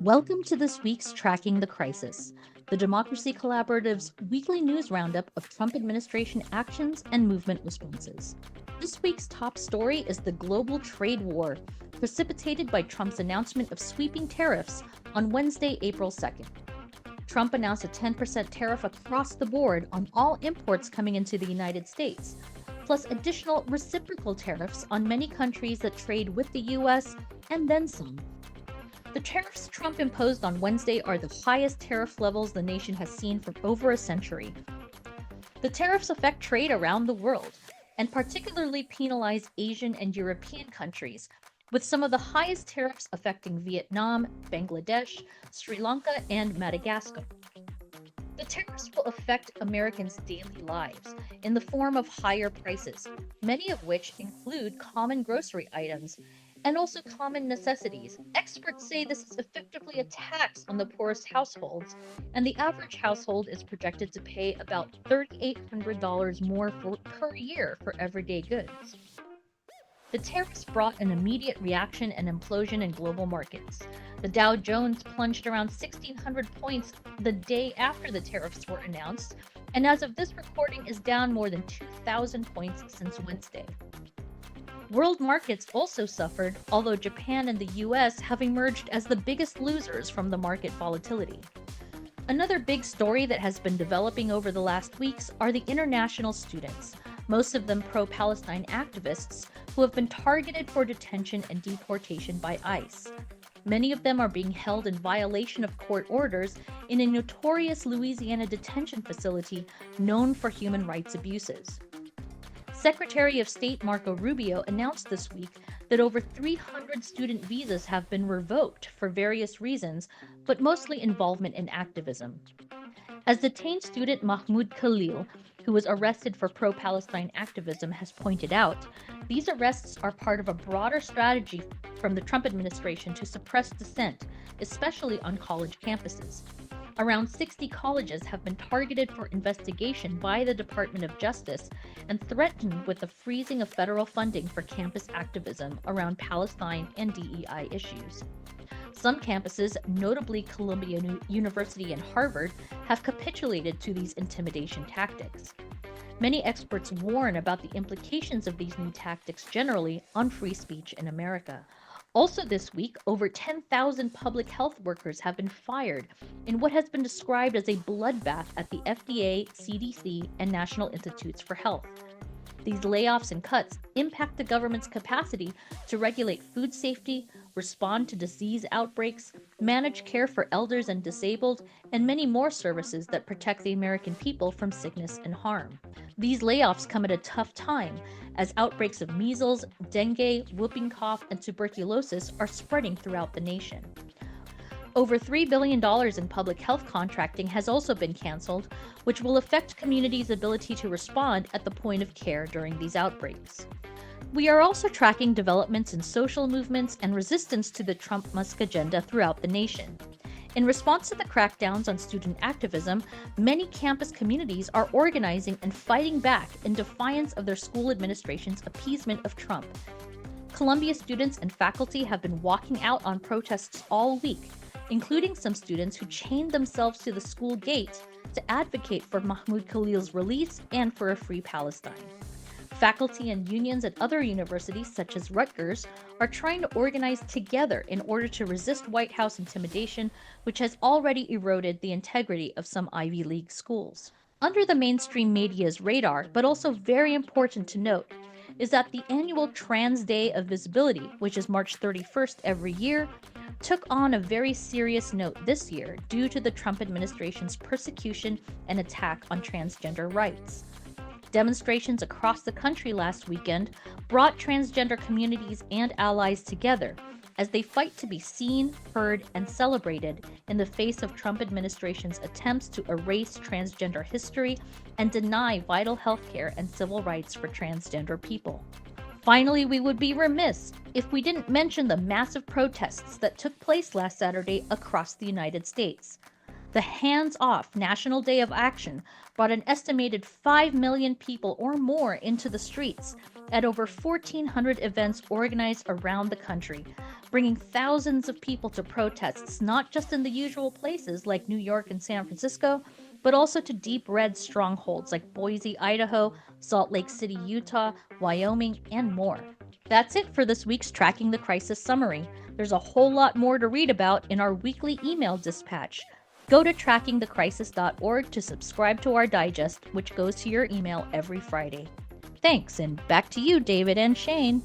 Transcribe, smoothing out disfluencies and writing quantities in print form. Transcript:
Welcome to this week's Tracking the Crisis, the Democracy Collaborative's weekly news roundup of Trump administration actions and movement responses. This week's top story is the global trade war, precipitated by Trump's announcement of sweeping tariffs on Wednesday, April 2nd. Trump announced a 10% tariff across the board on all imports coming into the United States, plus additional reciprocal tariffs on many countries that trade with the U.S. and then some. The tariffs Trump imposed on Wednesday are the highest tariff levels the nation has seen for over a century. The tariffs affect trade around the world, and particularly penalize Asian and European countries, with some of the highest tariffs affecting Vietnam, Bangladesh, Sri Lanka, and Madagascar. The tariffs will affect Americans' daily lives in the form of higher prices, many of which include common grocery items and also common necessities. Experts say this is effectively a tax on the poorest households, and the average household is projected to pay about $3,800 more per year for everyday goods. The tariffs brought an immediate reaction and implosion in global markets. The Dow Jones plunged around 1,600 points the day after the tariffs were announced, and as of this recording is down more than 2,000 points since Wednesday. World markets also suffered, although Japan and the US have emerged as the biggest losers from the market volatility. Another big story that has been developing over the last weeks are the international students, most of them pro-Palestine activists, who have been targeted for detention and deportation by ICE. Many of them are being held in violation of court orders in a notorious Louisiana detention facility known for human rights abuses. Secretary of State Marco Rubio announced this week that over 300 student visas have been revoked for various reasons, but mostly involvement in activism. As detained student Mahmoud Khalil, who was arrested for pro-Palestine activism, has pointed out, these arrests are part of a broader strategy from the Trump administration to suppress dissent, especially on college campuses. Around 60 colleges have been targeted for investigation by the Department of Justice and threatened with the freezing of federal funding for campus activism around Palestine and DEI issues. Some campuses, notably Columbia University and Harvard, have capitulated to these intimidation tactics. Many experts warn about the implications of these new tactics generally on free speech in America. Also this week, over 10,000 public health workers have been fired in what has been described as a bloodbath at the FDA, CDC, and National Institutes for Health. These layoffs and cuts impact the government's capacity to regulate food safety, respond to disease outbreaks, manage care for elders and disabled, and many more services that protect the American people from sickness and harm. These layoffs come at a tough time, as outbreaks of measles, dengue, whooping cough, and tuberculosis are spreading throughout the nation. Over $3 billion in public health contracting has also been canceled, which will affect communities' ability to respond at the point of care during these outbreaks. We are also tracking developments in social movements and resistance to the Trump-Musk agenda throughout the nation. In response to the crackdowns on student activism, many campus communities are organizing and fighting back in defiance of their school administration's appeasement of Trump. Columbia students and faculty have been walking out on protests all week, including some students who chained themselves to the school gate to advocate for Mahmoud Khalil's release and for a free Palestine. Faculty and unions at other universities, such as Rutgers, are trying to organize together in order to resist White House intimidation, which has already eroded the integrity of some Ivy League schools. Under the mainstream media's radar, but also very important to note, is that the annual Trans Day of Visibility, which is March 31st every year, took on a very serious note this year due to the Trump administration's persecution and attack on transgender rights. Demonstrations across the country last weekend brought transgender communities and allies together as they fight to be seen, heard, and celebrated in the face of Trump administration's attempts to erase transgender history and deny vital healthcare and civil rights for transgender people. Finally, we would be remiss if we didn't mention the massive protests that took place last Saturday across the United States. The hands-off National Day of Action brought an estimated 5 million people or more into the streets at over 1,400 events organized around the country, bringing thousands of people to protests not just in the usual places like New York and San Francisco, but also to deep red strongholds like Boise, Idaho, Salt Lake City, Utah, Wyoming, and more. That's it for this week's Tracking the Crisis summary. There's a whole lot more to read about in our weekly email dispatch. Go to trackingthecrisis.org to subscribe to our digest, which goes to your email every Friday. Thanks, and back to you, David and Shane.